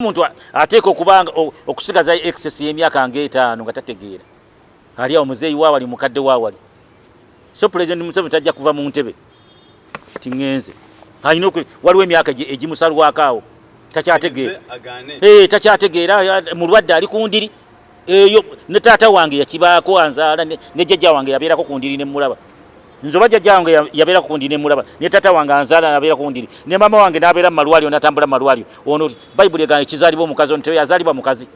Omuntu ateeka okubanga okusigaza excess y'emyaka ng'etaano nga tategeera ali awo muzeeyi waawali mukadde waawali. So President Museveni tajja kuva mu ntebe tingenze alina waliwo emyaka egimusalwako awo takyategeera takyategeera mulwadde ali ku ndiri eyo ne taata wange yakibaako anzaala ne jjajja wange yabeerako ku ndiri ne mulaba nzoba jjajja wange yabeera ku ndiri ne mulaba ne taata wange anzaala nabeera ku ndiri ne mama wange nabeera mu malwaliro natambula mu malwaliro ono Bayibuli egamba ekizaalibwa omukazi ono teyazaalibwa mukazi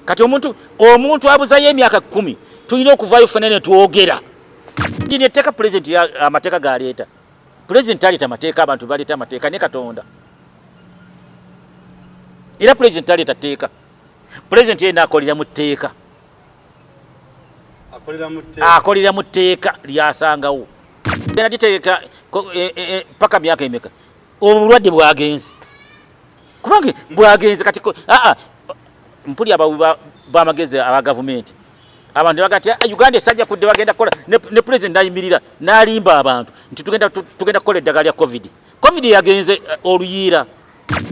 kati omuntu abuzayo emyaka 10 tulina okuvaayo ffenna ne twogera ndi netteeka pulezidenti amateeka galeeta pulezidenti aleeta amateeka abantu baleeta amateeka ne Katonda era pulezidenti aleeta tteeka pulezidenti yena akolera mu tteeka akolera mu tteeka lyasangawo bena diteeka paka myaka emeka obulwadde bwagenze kubanga bwagenze kati mpuli bamagezi aba gavumenti abantu bagati Uganda esajja kudde bagenda kola ne president ayimirira nalimba abantu nti tugenda kola eddagala lya covid yagenze oluyiira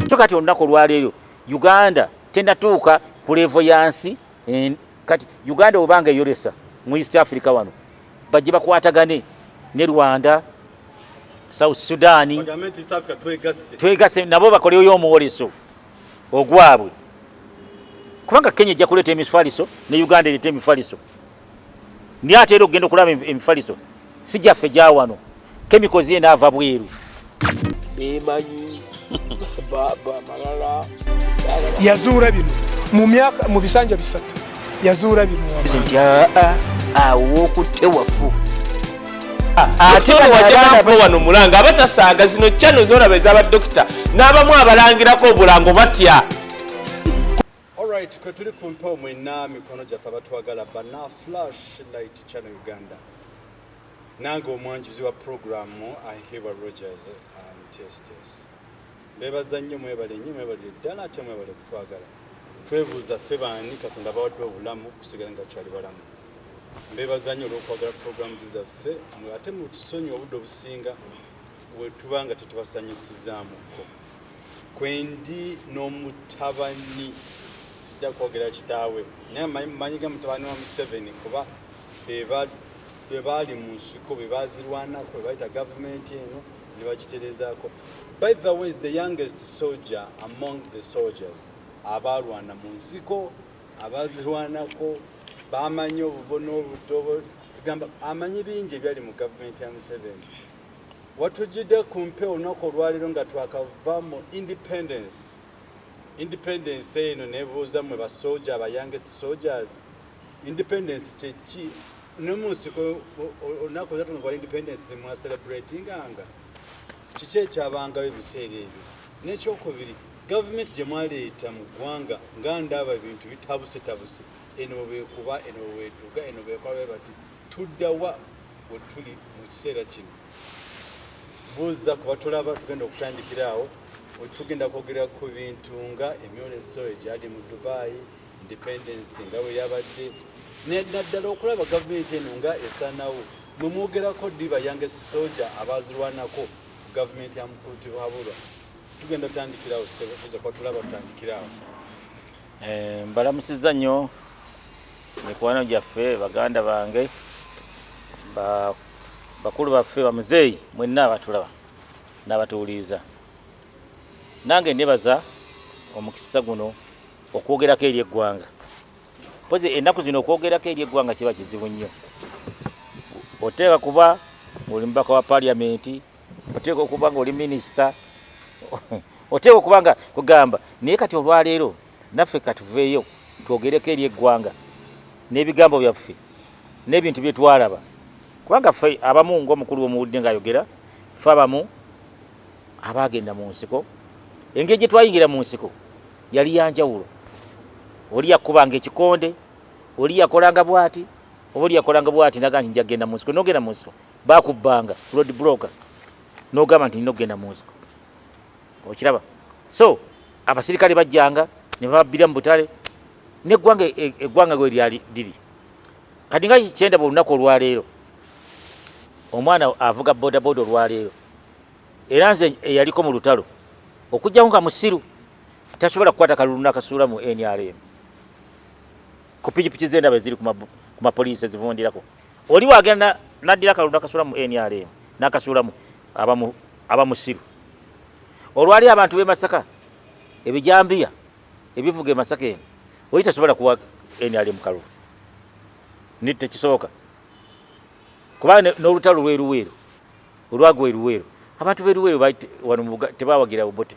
kyo kati olunaku olwaleero Uganda tendatuuka ku level yansi kati Uganda obanga eyolesa mu East Africa wano bajje bakwatagane ne Rwanda South Sudan twegase nabo bakoleyo omuwoleso ogwabwe kubanga Kenya ejja kuleeta emifaliso ne Uganda ereta emifaliso ni ate era okugenda okulaba emifaliso si gyaffe gya wano chemicals ye naava bweru bemanyi baba malala yazuura bino mu bisanja bisatu yazuura bino awo okutewafu ate wajjako wano mulanga abatasaaga zino channel zolaba ez'aba dokita n'abamu abalangirako obulango batya. Alright, kwe tuli kumpa mwenna mikono gyaffe abatwagala bana Flash Light Channel Uganda nange omwanjuzi wa programu Ahiwa Rogers and Testes bebaza nnyo mwebale ddala ate mwebale kutwagala twebuuza ffe baani Katonda bawadde obulamu kusigala nga kyali balamu mbebaza nnyo olw'okwagala programu zaffe ate mutusonyiwa obudde obusinga bwe tuba nga tetubasanyusizaamuko kwendi n'omutabani sijja kwogera kitaawe naye manyiga mutabani wa Museveni kuba be baali mu nsiko be bazirwanako be bayita gavumenti eno ne bagiterezaako. By the way, is the youngest soldier among the soldiers abalwana mu nsiko abazirwanako bamanyi obubono obutobo gamba amanyi bingi ebyali mu gavumenti ya Museveni watujidde kumpe olunaku olwaliro nga twakava mu independence eno nebuuza mwe basoja aba youngest soldiers independence kyeki ne mu nsiko olunaku lwatunga lwa independence mwa celebratinganga kiki ekyabangawo ebiseera ebyo n'ekyokubiri gavumenti gye mwaleeta mu ggwanga nga ndaba ebintu bitabuse eno bwekuba eno bwetuga eno bwekola bati tuddawa bwe tuli mu kiseera kino buuza kuba tulaba tugenda okutandikira awo tugenda kwogera ku bintu nga emyoleso egyali mu Dubai independence nga bwe yabadde naddala okulaba gavumenti eno nga esanawo mwe mwogerako ddi ba youngest soldier abazirwanako gavumenti ya Mukuti Habura tugenda kutandikirawo sebuza kwa tulaba tutandikirawo. Mbalamusizza nnyo mikwano gyaffe baganda bange bakulu baffe bamuzeeyi mwenna abatulaba n'abatuwuliriza nange nebaza omukisa guno okwogerako eri eggwanga pozi ennaku zino okwogerako eri eggwanga kiba kizibu nnyo oteeka kuba ng'oli mubaka wa paliamenti oteeka okuba ng'oli minisita oteeka okuba nga kugamba naye kati olwaleero naffe katuveeyo twogereko eri eggwanga n'ebigambo byaffe n'ebintu bye twalaba kubanga ffe abamu ng'omukulu w'omuwulidde ng'ayogera ffe abamu abaagenda mu nsiko engeri gye twayingira mu nsiko yali yanjawulo oli yakubanga ekikonde oli yakolanga bwati oba oli yakolanga bwati naga nti nja genda mu nsiko n'ogenda mu nsiko bakubbanga road blocker n'ogamba nti nina okugenda mu nsiko okiraba so abasirikale bajjanga ne bababbira mu butale neggwanga gwe lyali liri kati nga kikyenda bwe olunaku olwaleero omwana avuga bodaboda olwaleero era nze eyaliko mu lutalo okujjawo nga musiru tasobola kukwata kalulu nakasuula mu NRM ku pikipiki z'endaba eziri ku mapoliisi ezivundirako. Oli wagenda naddira kalulu nakasuula mu NRM nakasuulamu abamusiru. Olwali abantu b'e Masaka ebijambiya ebivuga e Masaka eno oli tasobola kuwa NRM kalulu ni tekisoboka kubanga n'olutalo lweruweero olwagwa eruweero abantu b'eruweero wano tebawagira obote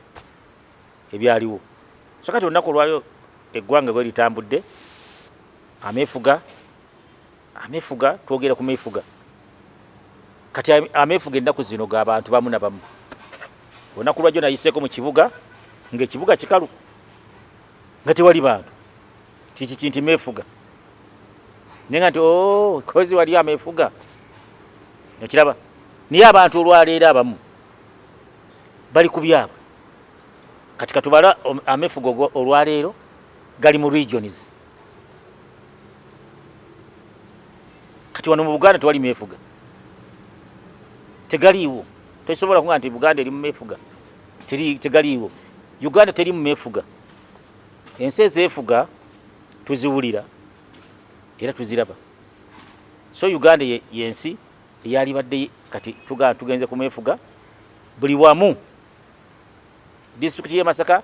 ebyaliwo. So kati olunaku olwaliwo eggwanga bwe litambudde ameefuga twogera ku meefuga kati ameefuga ennaku zino g'abantu bamu na bamu. Olunaku lwajjo nayiseeko mu kibuga ng'ekibuga kikalu nga tewali bantu kiki kinti meefuga nenga nti kozi wali ameefuga okiraba naye abantu olwaleero abamu bali ku byabwe. Kati katubala ameefuga olwaleero gali mu regions. Kati wano mu Buganda tewali meefuga tegaliiwo. Tosobola kuŋŋa nti Buganda eri mu meefuga tegaliiwo. Uganda teri mu meefuga. Ensi ezeefuga tuziwulira era tuziraba. So Uganda yensi eyali badde kati tugenze ku meefuga buli wamu. Disitulikiti y'e Masaka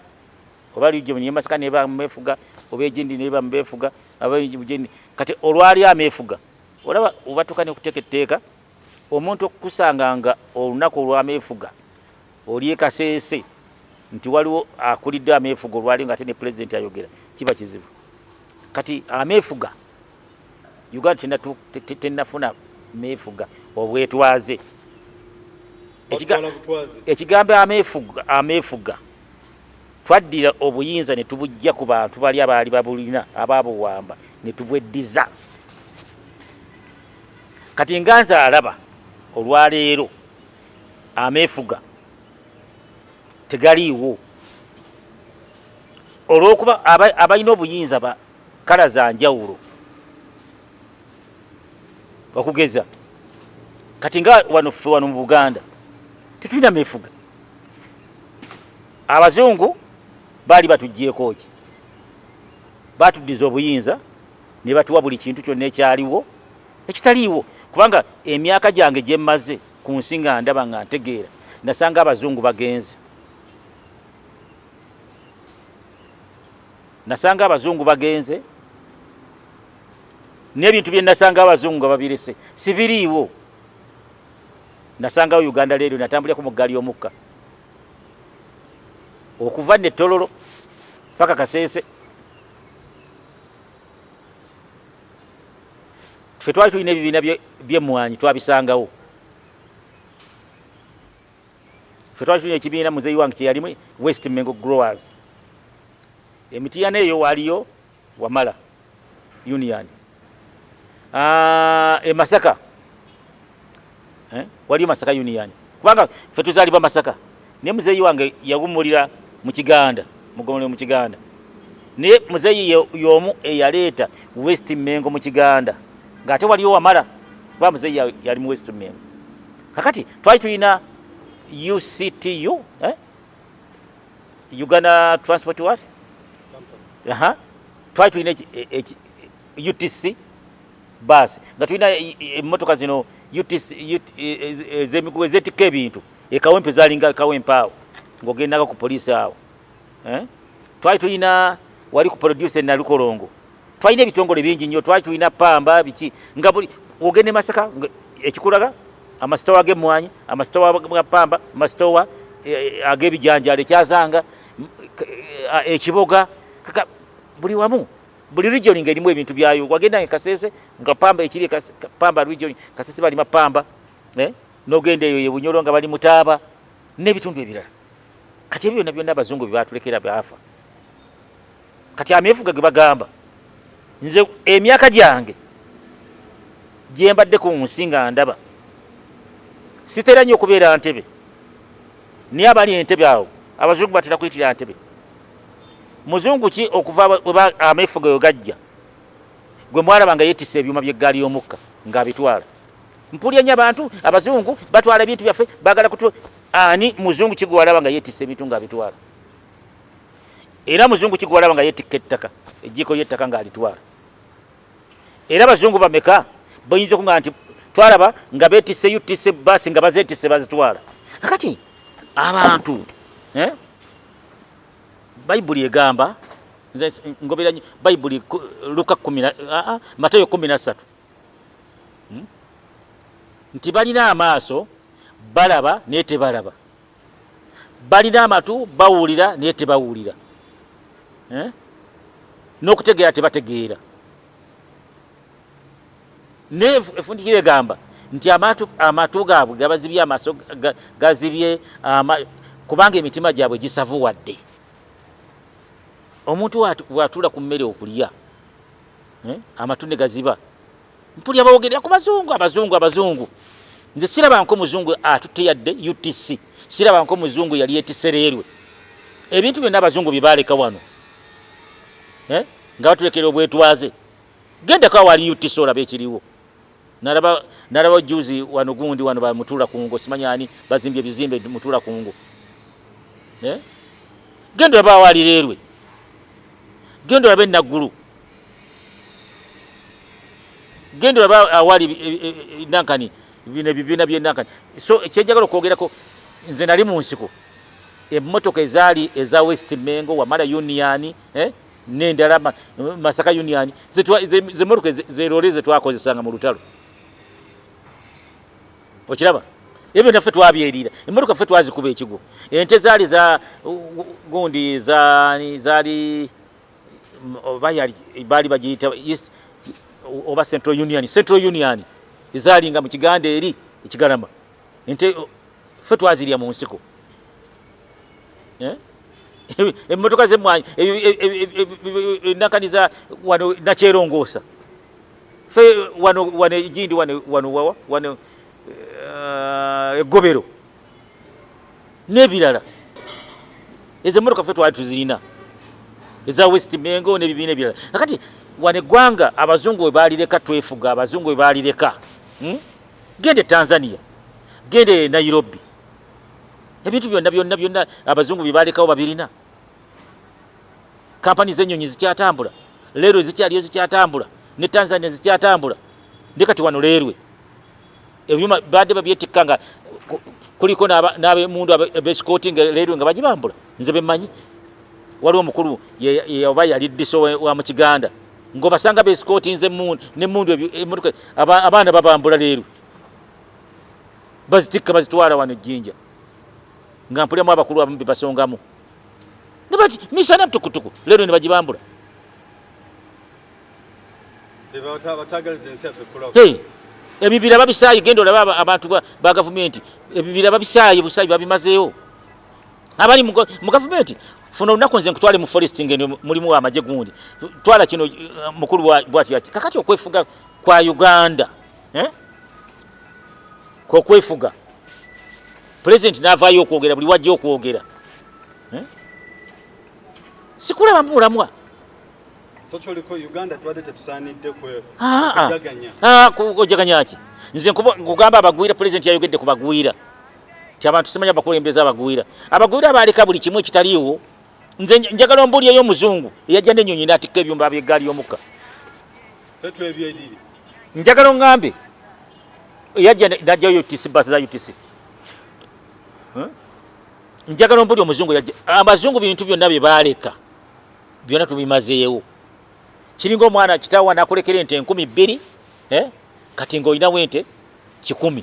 oba region y'e Masaka neba mu meefuga oba egindi neba mu meefuga abajendi kati olwali ameefuga olaba obatuka ne kuteeka etteeka omuntu okusanga nga olunaku olw'ameefuga oli e Kasese nti waliwo akulidde ameefuga olwali nga ate ne pulezidenti ayogera kiba kizibu. Kati ameefuga Uganda tennafuna meefuga obwetwaze. Ekigambo ameefuga twaddira obuyinza ne tubujja ku bantu bali abaali babulina abaabuwamba ne tubweddiza. Kati nganza alaba olwaleero ameefuga tegaliiwo olw'okuba abalina obuyinza ba kala za njawulo okugeza. Kati nga wano mu Buganda tetulina meefuga. Abazungu baali batuggyeko ki batuddiza obuyinza ne batuwa buli kintu kyonna ekyaliwo ekitaliiwo kubanga emyaka gyange gye mmaze ku nsi nga ndaba nga ntegeera nasanga abazungu bagenze n'ebintu bye nasanga abazungu nga babirese sibiriiwo. Nasangawo Uganda leero natambulirako mu ggaali y'omukka okuva ne Tololo paka Kasese. Ffe twali tulina ebibiina by'emmwanyi twabisangawo. Ffe twali tulina ekibiina muzeeyi wange kye yalimu West Mengo Growers. Emitiana eyo waliyo Wamala Union. E Masaka waliyo Masaka Union kubanga ffe tuzaalibwa Masaka naye muzeeyi wange yawummulira mu Kiganda mugomero mu Kiganda naye muzeeyi y'omu eyaleeta West Mengo mu Kiganda ng'ate waliyo Wamala kuba muzeeyi yali mu West Mengo. Kakati twali tulina UCTU Uganda Transport what? Twali tulina UTC basi nga tulina emmotoka zino ez'emigugu ezeetikka ebintu ekawempe zalinga kawempe awo ng'ogendanga ku poliisi awo. Twali tulina wali ku producer Nalukolongo. Twalina ebitongole bingi nnyo. Twali tulina Pamba biki nga buli ogende Masaka ekikulaga amasitowa g'emmwanyi amasitowa ga Pamba amasitowa ag'ebijanjaalo ekyazanga ekiboga kaka buli wamu buli region ng'erimu ebintu byayo. Wagenda nga Kasese nga Pamba ekiri Pamba region Kasese balima Pamba n'ogenda eyo ye Bunyoro nga bali Mutaaba n'ebitundu ebirala. Kati ebyo byonna abazungu bye baatulekera byafa. Kati ameefuga ge bagamba nze emyaka gyange gye mbadde ku nsi nga ndaba sitera nnyo okubeera Ntebe naye abali Entebbe awo abazungu batera kuyitira Ntebe. Muzungu ki okuva ameefuga yo gajja gwe mwalaba nga yeetisse ebyuma by'eggaali y'omukka ng'abitwala. Mpulira nnyo abantu abazungu batwala ebintu byaffe baagala ani muzungu ki gwe walaba nga yeetisse ebintu ng'abitwala. era muzungu kigwalaba nga yetikka ettaka ejjiko yettaka ng'alitwala era abazungu bameka bayinza okuŋŋamba nti twalaba nga beetisse utisse baasi nga bazeetisse bazitwala kakati abantu bayibuli egamba ngobera bayibuli Luka 10 Matayo 13 nti balina amaaso balaba naye tebalaba balina amatu bawulira naye tebawulira n'okutegeera tebategeera naye efundikiro egamba nti amatu gaabwe gabazibye amaaso gazibye kubanga emitima gyabwe gisavuwadde omuntu bw'atuula ku mmere okulya amatu ne gaziba mpulira bawogerera ku abazungu nze sirabanko muzungu atutte yadde UTC sirabanko muzungu yali yetisereerwe ebintu byonna abazungu bye baaleka wano nga batulekera obwetwaze gendako awali UTC olaba ekiriwo naraba juzi wano gundi wano bamutuula kungo simanyani bazimbye ebizimbe mutuula kungo genda olaba awali leerwe genda olaba enaggulu genda olaba awali nankani bino ebibiina by'enankani so ekyenjagala okwogerako nze nali mu nsiko emmotoka ezaali eza West Mengo Wamala Union n'endala Masaka Union ze mmotoka zeroole ze twakozesanga mu lutalo okiraba ebyo naffe twabyerira emmotoka ffe twazikuba ekigo ente zaali za gundi zaali baali bagiyita oba Central Union ezalinga mu Kiganda eri ekigarama ente ffe twazirya mu nsiko emmotoka z'emmwanyi nakaniza wano Nakyerongosa ffe wano egindi wano Eggobero n'ebirala ezo emmotoka ffe twali tuzirina eza West Mengo n'ebibiina ebirala nakati wano eggwanga abazungu we baalireka twefuga abazungu we baalireka gende Tanzania gende Nairobi ebintu byonna abazungu bye baalekawo babirina kampani z'ennyonyi zikyatambula leero zikyaliyo zikyatambula ne Tanzania zikyatambula ne kati wano leerwe ebyuma badde babyetikka nga kuliko n'abemundu abeescouting leerwe nga bagibambula nze bemmanyi waliwo omukulu oba yali ddiso wa mu Kiganda ng'obasanga beescoutinze n'emmundu emmotoka abaana babambula leerwe bazitikka bazitwala wano Jjinja nga mpuliramu abakulu abamu bebasongamu ne bati misana tukutuku leero ne bagibambula ebibira babisaayi genda olaba abantu ba gavumenti ebibira babisaayi busaayi babimazeewo abali mu gavumenti funa olunaku nze nkutwale mu forest ngeno mulimu amagye gundi twala kino mukulu bwati yaki kakati okwefuga kwa Uganda kwokwefuga president n'avaayo okwogera buli wajja okwogera sikulaba mulamwa kujaganya ki nze nkugamba abagwira president yayogedde ku bagwira ti abantu simanya bakulembeza abagwira abaaleka buli kimu ekitaliiwo nze njagala ombuli eyo omuzungu eyajja n'ennyonyi n'atikka ebyumba by'eggaali y'omukka njagala oŋŋambe eyajja n'ajjayo UTC basi za UTC njagala ombuli omuzungu yajja abazungu bintu byonna bye baaleka byonna tubimazeewo kiringa omwana kitaawo anakulekera ente 2,000 kati ng'olinawo ente 1,000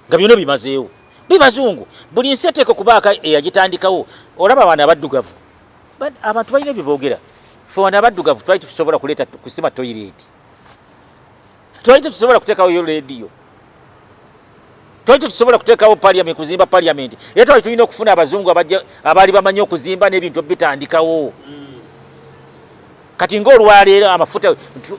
nga byonna bimazeewo bibazungu buli nsi eteeka okubaaka eyagitandikawo olaba abaana abaddugavu abantu balina bye boogera ffe wana abaddugavu twali tusobola kuleeta kusima toyireti twali tusobola kuteekawo yo leediyo twali tusobola kuteekawo parliament kuzimba parliament era twali tulina okufuna abazungu abaali bamanyi okuzimba n'ebintu bitandikawo kati ng'olwaleero amafuta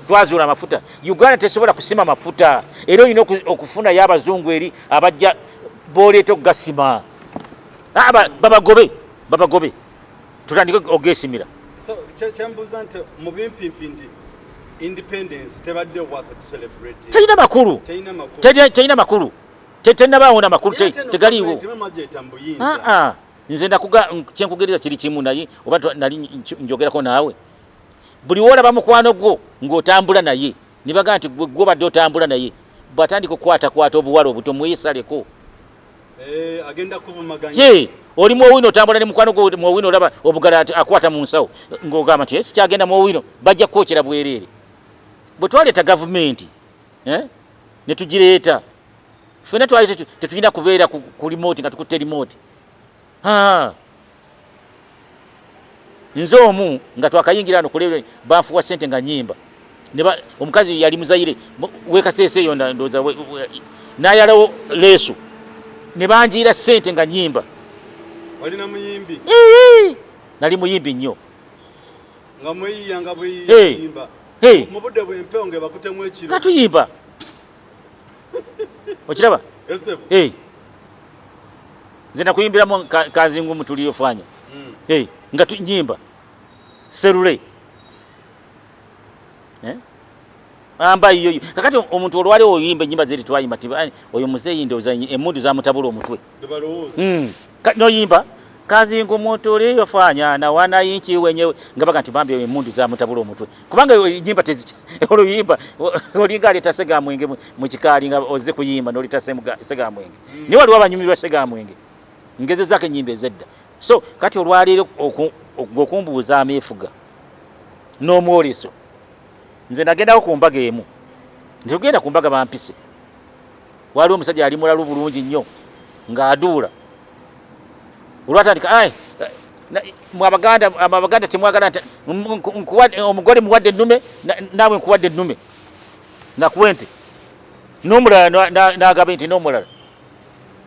twazuula amafuta Uganda tesobola kusima mafuta era olina okufuna y'abazungu eri abajja booleeta okugasima babagobe tutandike ogeesimira kyambuuza nti mu bimpimpi nti independence tebadde wafe tucelebrate telina makulu tenabaawo n'amakulu tegaliiwo nze ndakuga kyenkugereza kiri kimu naye oba nali njogerako naawe buli wolaba mukwano gwo ng'otambula naye nibaga nti gwe badde otambula naye batandika okukwatakwata obuwala obuto mweyesaleko agenda kuvumaganya oli muowino otambula ne mukwano gwo muowino olaba obugala akwata mu nsawo ng'ogamba nti esi kyagenda muowino bajja kukwokera bwereere bwe twaleeta gavumenti ne tugireeta ffena twali tetulina kubeera ku remote nga tukutte remote nze omu nga twakayingira ano kulebe banfuwa sente nga nyimba omukazi yali muzayire wekaseese eyo ndooza nayalawo leesu ne banjiira sente nga nyimba walina muyimbi nali muyimbi nnyo nga mweyiya nga bweyimba mu budde bw'empewo nga bakutemu ekiro katuyimba okiraba nze nakuyimbiramu kazingu mutuliyofanya nga tunyimba serule amba iyo kakati omuntu olwali oyimba enyimba zeri twayimba ti oyo muzeeyi ndowooza emmundu zamutabula omutwe noyimba kazingu mutuliyofanya na wananchi wenyewe nga baga nti bambi emmundu zamutabula omutwe kubanga enyimba oluyimba olinga aleta segamwenge mu kikaali nga ozze kuyimba noleta segamwenge niwe waliwo abanyumirwa segamwenge ngezezako enyimba ezedda so kati olwaleero okumbuuza ameefuga n'omwoleso nze nagendako ku mbaga emu nti ogenda ku mbaga bampise waliwo omusajja ali mulalu bulungi nnyo ng'aduula olwatandika abaganda temwagala nti omugole muwadde ennume naawe nkuwadde ennume nakuwe nti n'omulala n'agaba nti n'omulala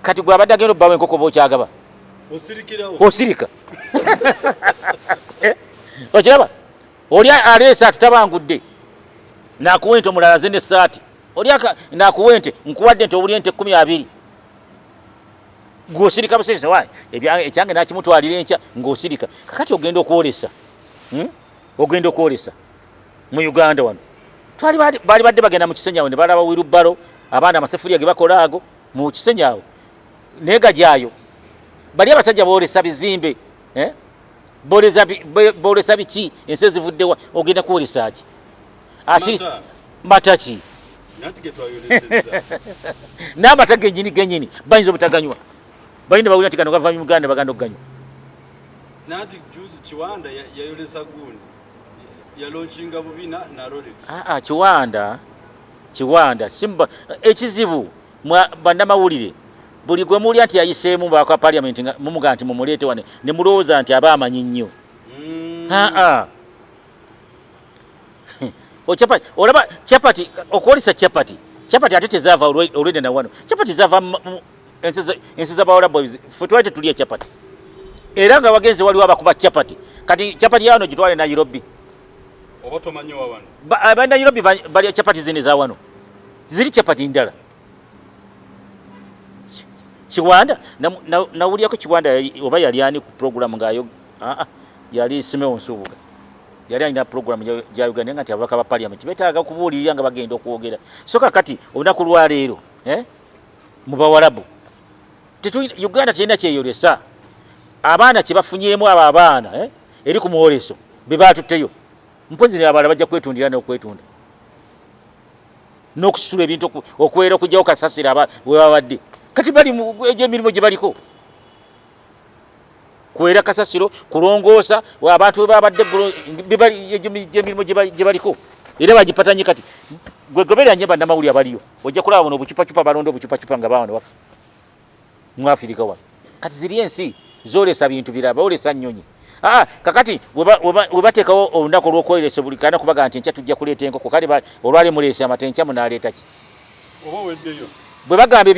kati gwe abadde agenda obbawo enkoko bookyagaba osirika okiraba oli aleese atutabangudde nakuwe nti omulala ze n'essaati oli nakuwe nti nkuwadde nti obuli ente 12 gw'osirika busirisi waayi ekyange nakimutwalira enkya ng'osirika kakati ogenda okwolesa ogenda okwolesa mu Uganda wano baali badde bagenda mu kisenyawo ne balaba wirubbalo abaana amasefuriya ge bakola ago mu kisenyawo naye gajyayo bali abasajja boolesa bizimbe boolesa biki ensi ezivuddewa ogenda kwolesa ki mataki n'amata genyini bayinza obutaganywa balina bawulira nti gano gava mu Uganda baganda okuganywa nati juzi Kiwanda yayolesa gundi yalochinga bubina na Rolex Kiwanda simba ekizibu bannamawulire buli gwe mulya nti yayiseemu baaka parliament mumuga nti mumuleete wane ne mulowooza nti aba amanyi nnyo olaba chapati okwolesa chapati ate tezaava olwedde na wano chapati zaava ensi z'abawarabu ffe twali tetulya chapati era nga wagenze waliwo abakuba chapati kati chapati yawano gitwale Nairobi oba tomanyi wa wano Nairobi balya chapati zine za wano ziri chapati ndala Kiwanda nawuliyako Kiwanda oba yali ani ku program ngayo yali Simeon Nsubuga yali alina program ya Uganda nga nti ababaka ba parliament betaaga kubuulirira nga bagenda okwogera so kakati olunaku lwaleero mu bawarabu Uganda kyenda kyeyolesa abaana kyebafunyeemu abo abaana eri ku muwoleso be baatutteyo mpozi abalala bajja kwetundira n'okwetunda n'okusitula ebintu okwera okujjawo kasasira we babadde kati bali egy'emirimu gye baliko kwera kasasiro kulongoosa abantu babadde egy'emirimu gye baliko era bagipatanye kati gwe goberera nyemba namawuli abaliyo ojja kulaba bono obucupacupa balonda obucupacupa nga bawana bafu mu Afirika wano kati ziri ensi zolesa bintu biraba olesa nnyonyi kakati webateekawo olunaku olw'okwolesa buli kana kubaga nti enkya tujja kuleeta enkoko kale olwali muleese amata enkya munaleeta ki oba weddeyo bwe bagamba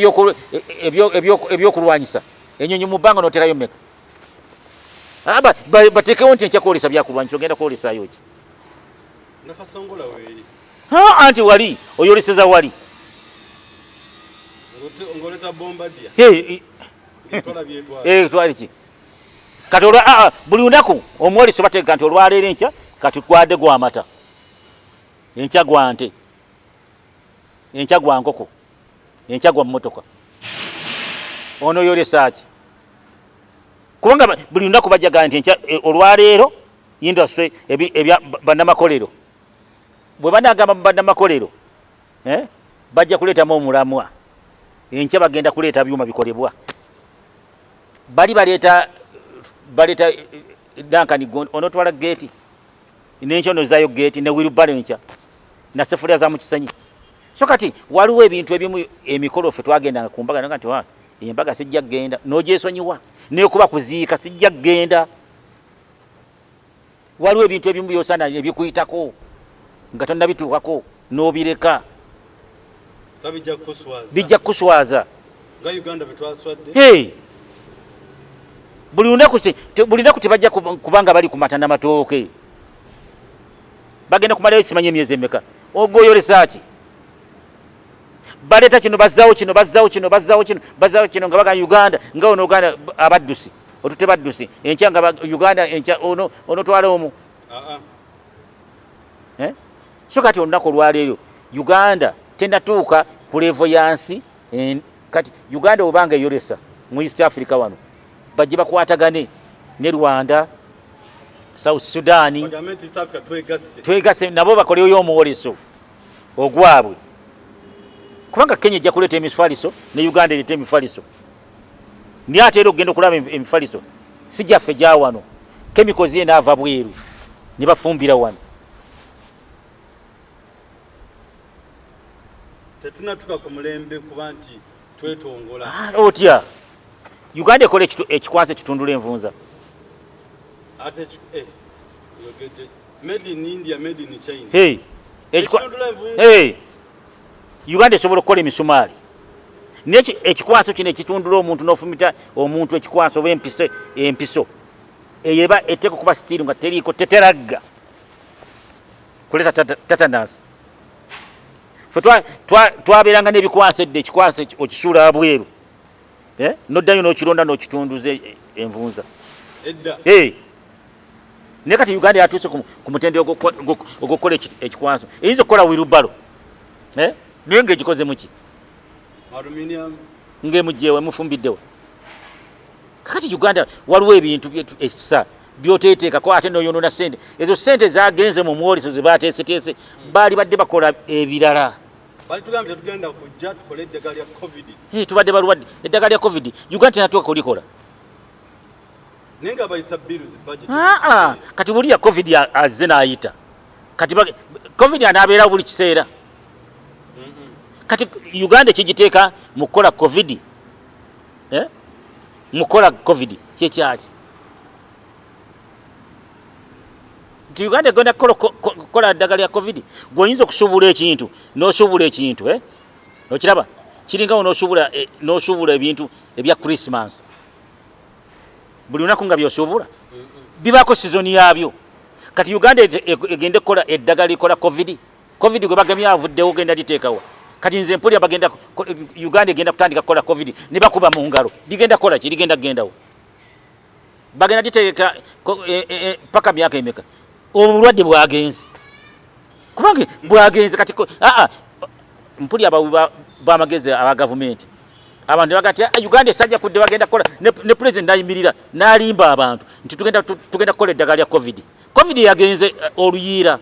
ebyokulwanyisa enyonyi mu bbanga n'oterayo mmeka bateekewo nti enkya kwolesa byakulwanyisa ogenda kwolesaayo ki nakasongola weeri anti wali oyoleseza wali ngoleta bombadia twali ki kati buli lunaku omwoleso bateeka nti olwaleero enkya kati gwadde gwamata enkya gwa nte enkya gwa nkoko enkya gwa mmotoka ono yolesa ki kubanga buli lunaku bajjaga nti olwaleero industry ebya bannamakolero bwe banagamba mu bannamakolero bajja kuleetamu omulamwa enkya bagenda kuleeta byuma bikolebwa bali baleeta dankani onotwala geeti n'enkyono zaayo geeti ne wirubalo enkya na sefuliya za mu kisanyi so kati waliwo ebintu ebimu emikolo ffe twagendanga ku mbaga nga nti embaga sijja kgenda n'ogyesonyiwa nekuba kuziika sijja kgenda waliwo ebintu ebimu byosana ebikuyitako nga tonnabituukako n'obireka bijja kuswaza buli lunaku tebajja kubanga bali kumatana matooke bagenda kumalayo simanyi emyezi emeka ogoyolesa ki baleta kino bazzawo kino nga baga Uganda nga ono Uganda abaddusi otute baddusi enkya nga Uganda enkya ono twala omu so kati olunaku olwaleero Uganda tendatuuka ku levo yansi kati Uganda obanga eyolesa mu East Africa wano bajje bakwatagane ne Rwanda South Sudan twegasse nabo bakoleyo omuwoleso ogwabwe kubanga Kenya ejja kuleeta emifaliso ne Uganda ereeta emifaliso naye ate era okugenda okulaba emifaliso si gyaffe gya wano chemicals ye naava bweru ne bafumbira wano tetunatuka ku mulembe kuba nti twetongola otya Uganda ekola ekikwansa ekitundula envunza ate ayogedde made in India made in China Uganda esobola okukola emisumaali ekikwaso kino ekitundula omuntu n'ofumita omuntu ekikwaso oba empiso eyeba etteeka okuba sitiiru nga teriiko teteragga kuleeta tatanasi fe twabeeranga n'ebikwaso edde ekikwaso okisuula abweru noddayo n'okironda n'okitunduza envunza naye kati Uganda yatuuse ku mutende ogw'okukola ekikwaso eyinza okukola wirubalo naye ng'egikoze muki ng'emugyewe mufumbiddewo kakati Uganda waliwo ebintu essa byoteeteekako ate n'oyonoona ssente ezo ssente zagenze mu mwoleso ze bateeseteese baali badde bakola ebirala tubadde balwadde eddagala lya covid Uganda tenatuuka kulikola kati buli ya covid azze n'ayita kati covid anaabeerawo buli kiseera kati Uganda ekigiteeka mu kukola covid mukola covid kyekyaki nti Uganda egenda kukola ddagala lya covid gweoyinza okusuubula ekintu n'osuubula ekintu okiraba kiringa n'osuubula ebintu ebya Christmas buli lunaku nga byosuubula bibaako sizoni yaabyo kati Uganda egenda kukola eddagala likola covid gwe bagamye avuddewo genda liteekawa kati nze mpulira bagenda Uganda egenda kutandika kukola covid ne bakuba mu ngalo ligenda kukola ki ligenda kgendawo bagenda liteeka paka myaka emeka obulwadde bwagenze kubanga bwagenze kati mpulira abawi b'amagezi aba gavumenti abantu bagati Uganda esajja kudde bagenda kukola ne president nayimirira n'alimba abantu nti tugenda kukola eddagala lya covid yagenze oluyiira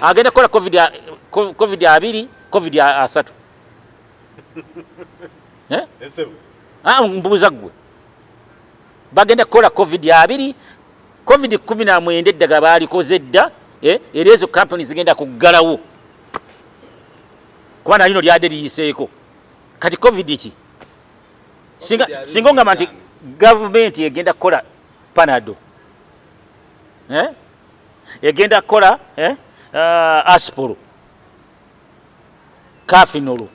agenda kukola covid 2 covid 3 mbuuza gwe bagenda kukola covid 2 covid 19 eddagala baalikoze dda era ezo company zigenda kuggalawo kuba nalino lyadde liyiseeko kati covid ki singa ongamba nti gavumenti egenda kukola panado egenda kukola asporo kafinolo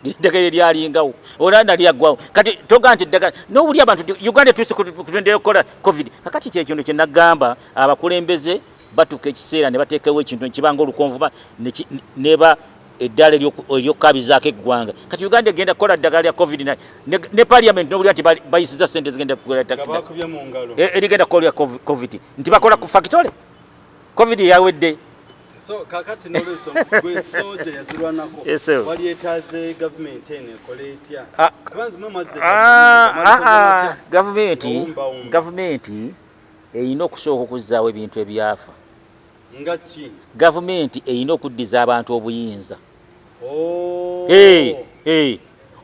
eddagala eryalingawo olaba nalyaggwawo kati toga nti eddagala nobuli abantu Uganda tuuse kutendera okukola covid kakati kyekintu kyenagamba abakulembeze batuuka ekiseera ne bateekawo ekintu nekibanga olukonvuba neba eddala eryokkabizaako eggwanga kati Uganda egenda kukola ddagala lya covid ne parliament nobuli nti bayisiza ssente zigenda erigenda kukola covid nti bakola ku factory covid yawedde So kakati noleso gwe soja yazirwanako wali etaze government ene koletya abanzi mwamaze government eyina okusooka okuzaawo ebintu ebyafa ngachi government eyina okuddiza abantu obuyinza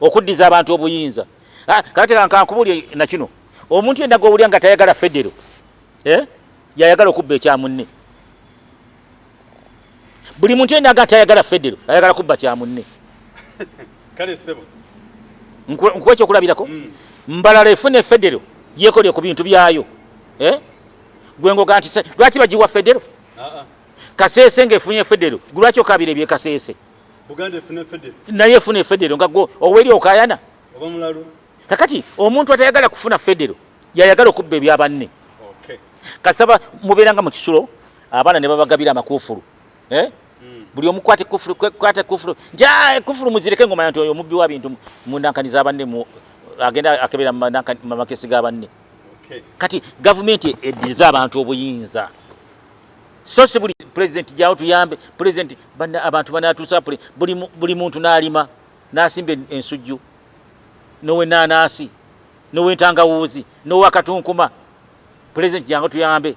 okuddiza abantu obuyinza kati kankubulye na kino omuntu yenna g'owulya nga tayagala federo yayagala okubba ekya munne buli muntu yenna nga tayagala federo ayagala kubba kya munne kale sebo nkuwa ekyokulabirako mbalala efune federo yeekolye ku bintu byayo gwe ngoga nti lwaki bagiwa federo Kasese ng'efunye federo lwaki okabira ebye Kasese Buganda efune federo naye efune federo nga go oweri okayana oba mulalu kakati omuntu atayagala kufuna federo yayagala okubba ebyabanne kasaba mubeeranga mu kisulo abaana ne babagabira amakufulu buli omukwate kufulu kwate kufulu nja kufulu muzireke ngoma yantu omubbi wa bintu mundankaniza abanne mu agenda akebera mamakesi g'abanne kati government eddiza abantu obuyinza so si buli president jawo tuyambe president banda abantu banatuusa buli muntu n'alima n'asimba ensujju nowe nanasi nowe ntangawuzi nowe akatunkuma president jango tuyambe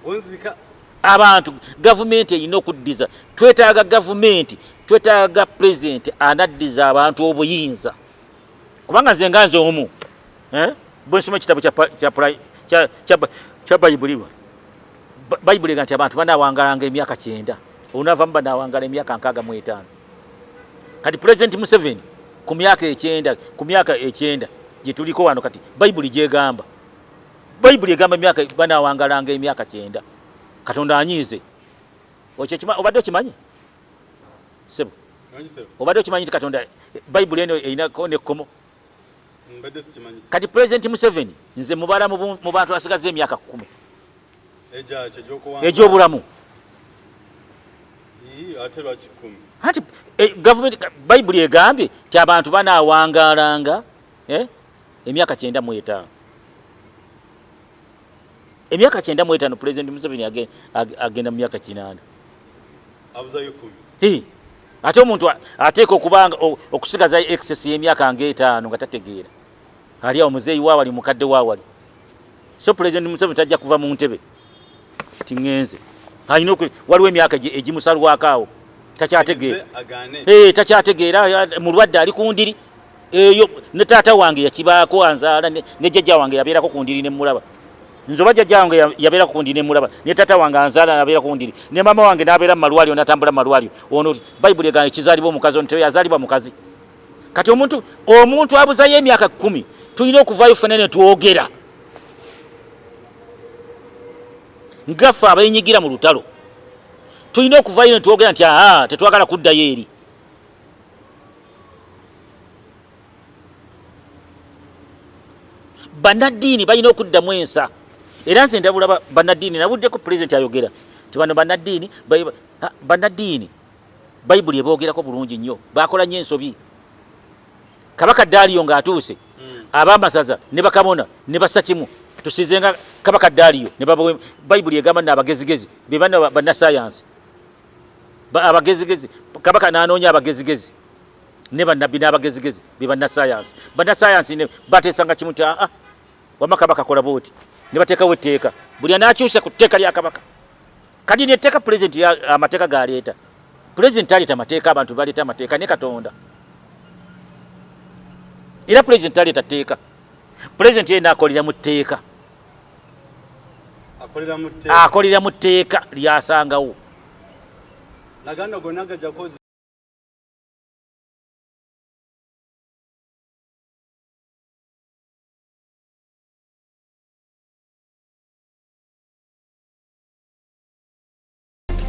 onzika abantu government eyina okuddiza twetaaga government twetaaga president anaddiza abantu obuyinza kubanga nze nganze omu bwe nsoma ekitabo kya bayibuli nti abantu banaawangalanga emyaka 9 olunavamu banaawangala emyaka 65 kati president Museveni ku myaka 9 gye tuliko wano kati bayibuli gyegamba bayibuli egamba emyaka banaawangalanga emyaka 9 Katonda anyize obadde okimanyi sebo obadde okimanyi nti Katonda bayibuli eno eyinako nekkomo kati president Museveni nze mubala mu bantu asigaze emyaka 10 egy'obulamu ati government bayibuli egambye ti abantu banaawangalanga emyaka 95 emyaka 95 president Museveni agenda mu myaka 8 abuzayo 10 ate omuntu ateeka okubanga okusigaza excess y'emyaka 5 nga tategeera ali omuzeeyi waawali mukadde waawali so president Museveni tajja kuva mu ntebe tingenze ayina waliwo emyaka egimusalwako awo takyategeera mulwadde ali ku ndiri eyo ne taata wange yakibaako anzaala ne jjajja wange yabeerako ku ndiri ne mulaba nzoba jjajja wange yabeerako ku ndiri ne mulaba ne taata wange anzaala nabeera ku ndiri ne mama wange nabeera mu malwaliro natambula mu malwaliro ono bayibuli egamba ekizaalibwa omukazi ono teyazaalibwa mukazi kati omuntu abuzayo emyaka 10 tulina okuvaayo ffena ne twogera ngaffe abenyigira mu lutalo tulina okuvaayo ne twogera nti tetwagala kuddayo eri bannaddiini balina okuddamu ensa era nze ndabula bannaddiini nabuddeko pulezidenti ayogera ti bano bannaddiini bayibuli eboogerako bulungi nnyo bakola nnyo ensobi kabaka Daaliyo ng'atuuse ab'amasaza ne bakabona ne bassa kimu tusizenga kabaka Daaliyo ne babawe bayibuli egamba n'abagezigezi be bana bannasayansi abagezigezi kabaka n'anoonya abagezigezi ne bannabbi n'abagezigezi be bannasayansi ne bateesanga kimu ti wama kabaka kola booti ne bateekawo etteeka buli anaakyusa ku tteeka lya kabaka kadi netteeka pulezidenti amateeka galeeta pulezidenti aleeta amateeka abantu baleeta amateeka ne Katonda era pulezidenti aleeta tteeka pulezidenti yenna akolera mu tteeka akolera mu tteeka lyasangawo nagano gonna gajakozi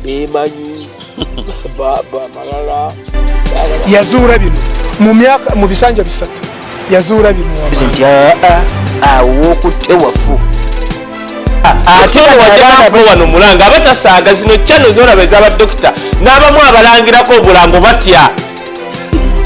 bemanyi baba malala yazuula bino mu bisanja 3 yazuula bino awokutte wafu ate wajjako wano mulanga abatasaaga zino channel z'olaba ez'abadokita n'abamu abalangirako obulango batya